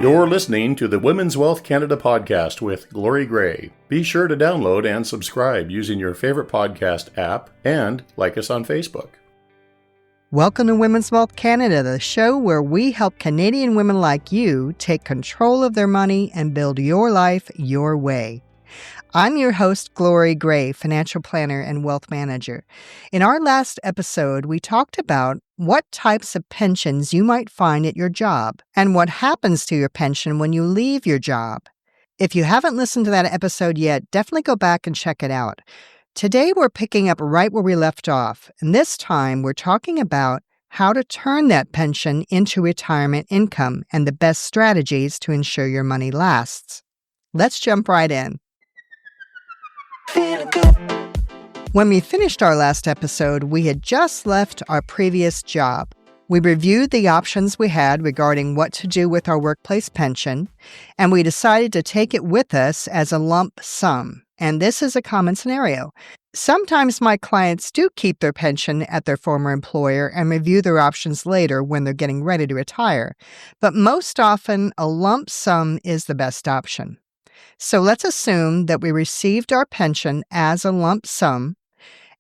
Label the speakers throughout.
Speaker 1: You're listening to the Women's Wealth Canada podcast with Glory Gray. Be sure to download and subscribe using your favorite podcast app and like us on Facebook.
Speaker 2: Welcome to Women's Wealth Canada, the show where we help Canadian women like you take control of their money and build your life your way. I'm your host, Glory Gray, financial planner and wealth manager. In our last episode, we talked about what types of pensions you might find at your job and what happens to your pension when you leave your job. If you haven't listened to that episode yet, definitely go back and check it out. Today, we're picking up right where we left off, and this time we're talking about how to turn that pension into retirement income and the best strategies to ensure your money lasts. Let's jump right in. When we finished our last episode, we had just left our previous job. We reviewed the options we had regarding what to do with our workplace pension, and we decided to take it with us as a lump sum. And this is a common scenario. Sometimes my clients do keep their pension at their former employer and review their options later when they're getting ready to retire. But most often, a lump sum is the best option. So let's assume that we received our pension as a lump sum,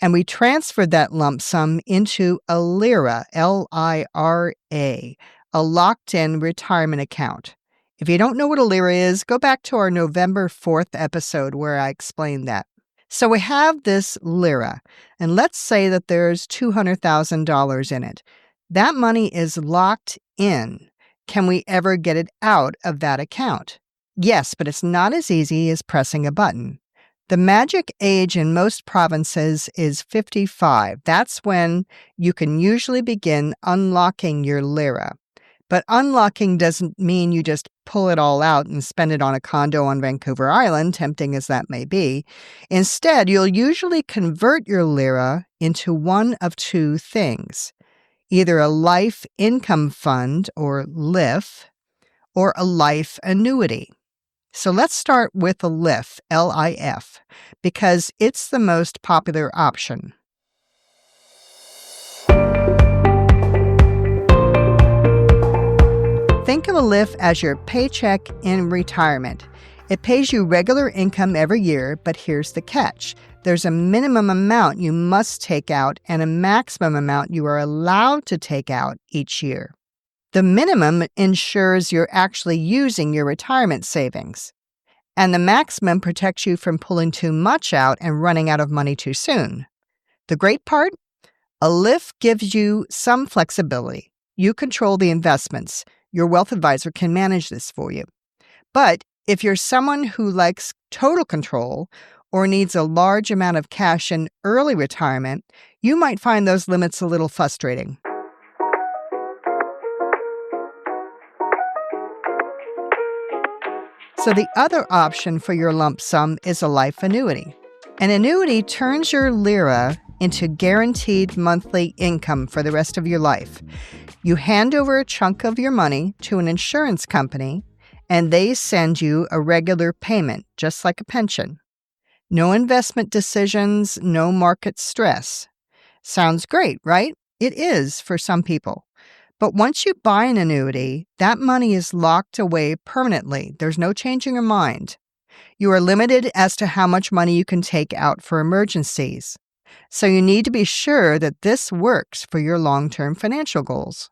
Speaker 2: and we transferred that lump sum into a LIRA, L-I-R-A, a locked-in retirement account. If you don't know what a LIRA is, go back to our November 4th episode where I explained that. So we have this LIRA, and let's say that there's $200,000 in it. That money is locked in. Can we ever get it out of that account? Yes, but it's not as easy as pressing a button. The magic age in most provinces is 55. That's when you can usually begin unlocking your LIRA. But unlocking doesn't mean you just pull it all out and spend it on a condo on Vancouver Island, tempting as that may be. Instead, you'll usually convert your LIRA into one of two things, either a life income fund, or LIF, or a life annuity. So let's start with a LIF, L-I-F, because it's the most popular option. Think of a LIF as your paycheck in retirement. It pays you regular income every year, but here's the catch. There's a minimum amount you must take out and a maximum amount you are allowed to take out each year. The minimum ensures you're actually using your retirement savings, and the maximum protects you from pulling too much out and running out of money too soon. The great part? A LIF gives you some flexibility. You control the investments. Your wealth advisor can manage this for you. But if you're someone who likes total control or needs a large amount of cash in early retirement, you might find those limits a little frustrating. So the other option for your lump sum is a life annuity. An annuity turns your LIRA into guaranteed monthly income for the rest of your life. You hand over a chunk of your money to an insurance company, and they send you a regular payment, just like a pension. No investment decisions, no market stress. Sounds great, right? It is for some people. But once you buy an annuity, that money is locked away permanently. There's no changing your mind. You are limited as to how much money you can take out for emergencies. So you need to be sure that this works for your long-term financial goals.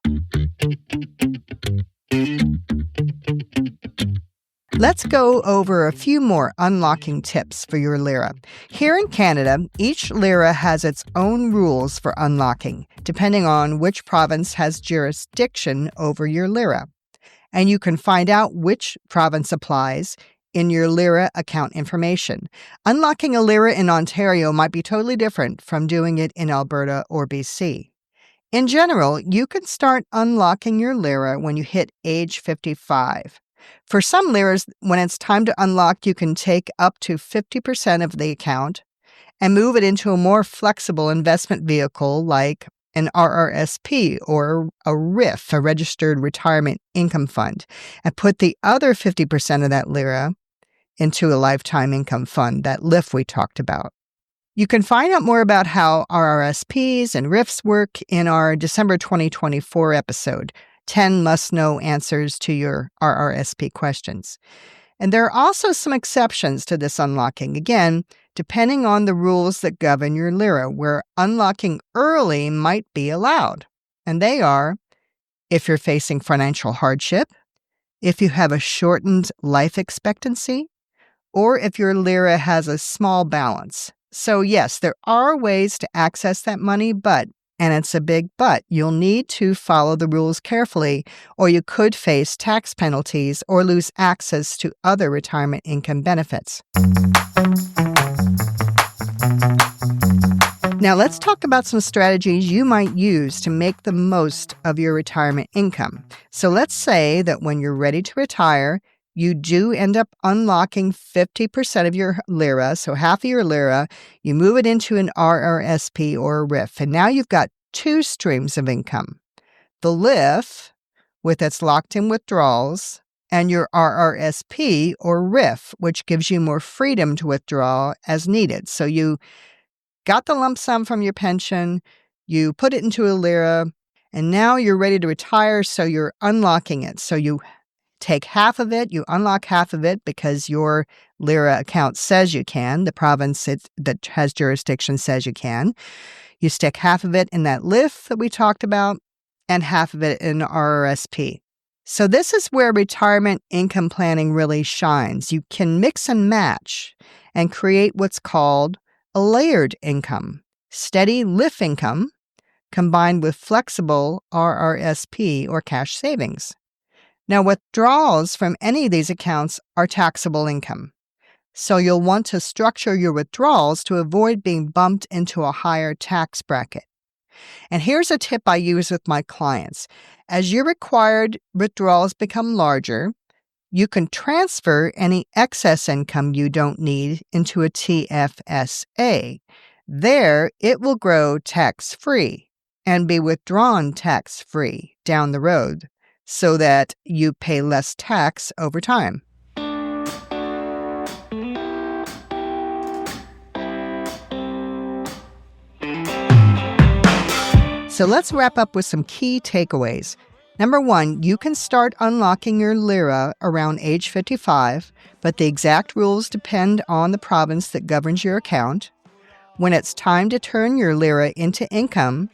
Speaker 2: Let's go over a few more unlocking tips for your LIRA. Here in Canada, each LIRA has its own rules for unlocking, depending on which province has jurisdiction over your LIRA. And you can find out which province applies in your LIRA account information. Unlocking a LIRA in Ontario might be totally different from doing it in Alberta or BC. In general, you can start unlocking your LIRA when you hit age 55. For some LIRAs, when it's time to unlock, you can take up to 50% of the account and move it into a more flexible investment vehicle like an RRSP or a RIF, a Registered Retirement Income Fund, and put the other 50% of that LIRA into a lifetime income fund, that LIF we talked about. You can find out more about how RRSPs and RIFs work in our December 2024 episode. 10 must-know answers to your RRSP questions. And there are also some exceptions to this unlocking, again, depending on the rules that govern your LIRA, where unlocking early might be allowed. And they are, if you're facing financial hardship, if you have a shortened life expectancy, or if your LIRA has a small balance. So yes, there are ways to access that money, and it's a big but, you'll need to follow the rules carefully, or you could face tax penalties or lose access to other retirement income benefits. Now let's talk about some strategies you might use to make the most of your retirement income. So let's say that when you're ready to retire, you do end up unlocking 50% of your LIRA, so half of your LIRA, you move it into an RRSP or a RIF, and now you've got two streams of income. The LIF, with its locked-in withdrawals, and your RRSP or RIF, which gives you more freedom to withdraw as needed. So you got the lump sum from your pension, you put it into a LIRA, and now you're ready to retire, so you're unlocking it. So you take half of it, you unlock half of it because your LIRA account says you can. The province that has jurisdiction says you can. You stick half of it in that LIF that we talked about and half of it in RRSP. So this is where retirement income planning really shines. You can mix and match and create what's called a layered income, steady LIF income combined with flexible RRSP or cash savings. Now, withdrawals from any of these accounts are taxable income. So you'll want to structure your withdrawals to avoid being bumped into a higher tax bracket. And here's a tip I use with my clients. As your required withdrawals become larger, you can transfer any excess income you don't need into a TFSA. There, it will grow tax-free and be withdrawn tax-free down the road, so that you pay less tax over time. So let's wrap up with some key takeaways. Number one, you can start unlocking your LIRA around age 55, but the exact rules depend on the province that governs your account. When it's time to turn your LIRA into income,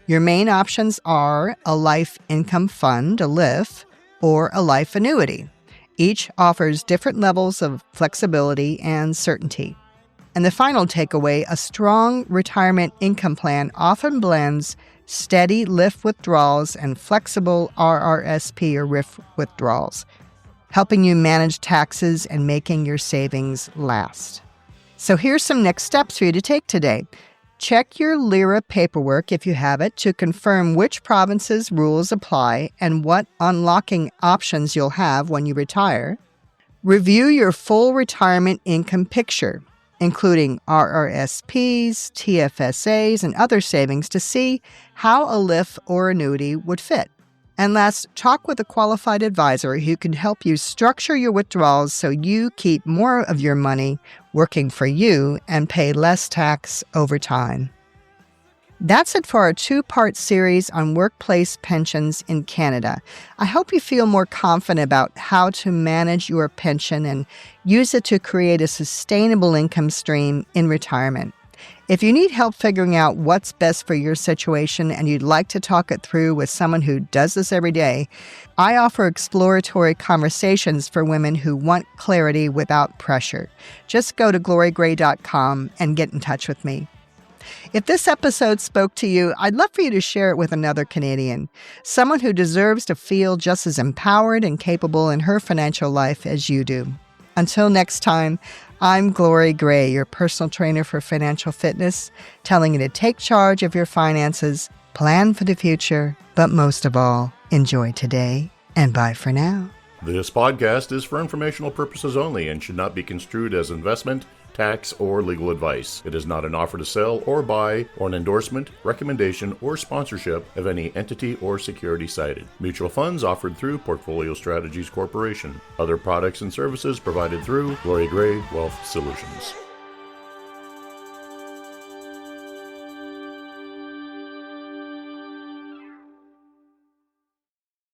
Speaker 2: your main options are a life income fund, a LIF, or a life annuity. Each offers different levels of flexibility and certainty. And the final takeaway, a strong retirement income plan often blends steady LIF withdrawals and flexible RRSP or RIF withdrawals, helping you manage taxes and making your savings last. So here's some next steps for you to take today. Check your LIRA paperwork, if you have it, to confirm which province's rules apply and what unlocking options you'll have when you retire. Review your full retirement income picture, including RRSPs, TFSAs, and other savings to see how a LIF or annuity would fit. And last, talk with a qualified advisor who can help you structure your withdrawals so you keep more of your money working for you and pay less tax over time. That's it for our two-part series on workplace pensions in Canada. I hope you feel more confident about how to manage your pension and use it to create a sustainable income stream in retirement. If you need help figuring out what's best for your situation and you'd like to talk it through with someone who does this every day, I offer exploratory conversations for women who want clarity without pressure. Just go to glorygray.com and get in touch with me. If this episode spoke to you, I'd love for you to share it with another Canadian, someone who deserves to feel just as empowered and capable in her financial life as you do. Until next time, I'm Glory Gray, your personal trainer for financial fitness, telling you to take charge of your finances, plan for the future, but most of all, enjoy today, and bye for now.
Speaker 1: This podcast is for informational purposes only and should not be construed as investment, tax, or legal advice. It is not an offer to sell or buy, or an endorsement, recommendation, or sponsorship of any entity or security cited. Mutual funds offered through Portfolio Strategies Corporation. Other products and services provided through Glory Gray Wealth Solutions.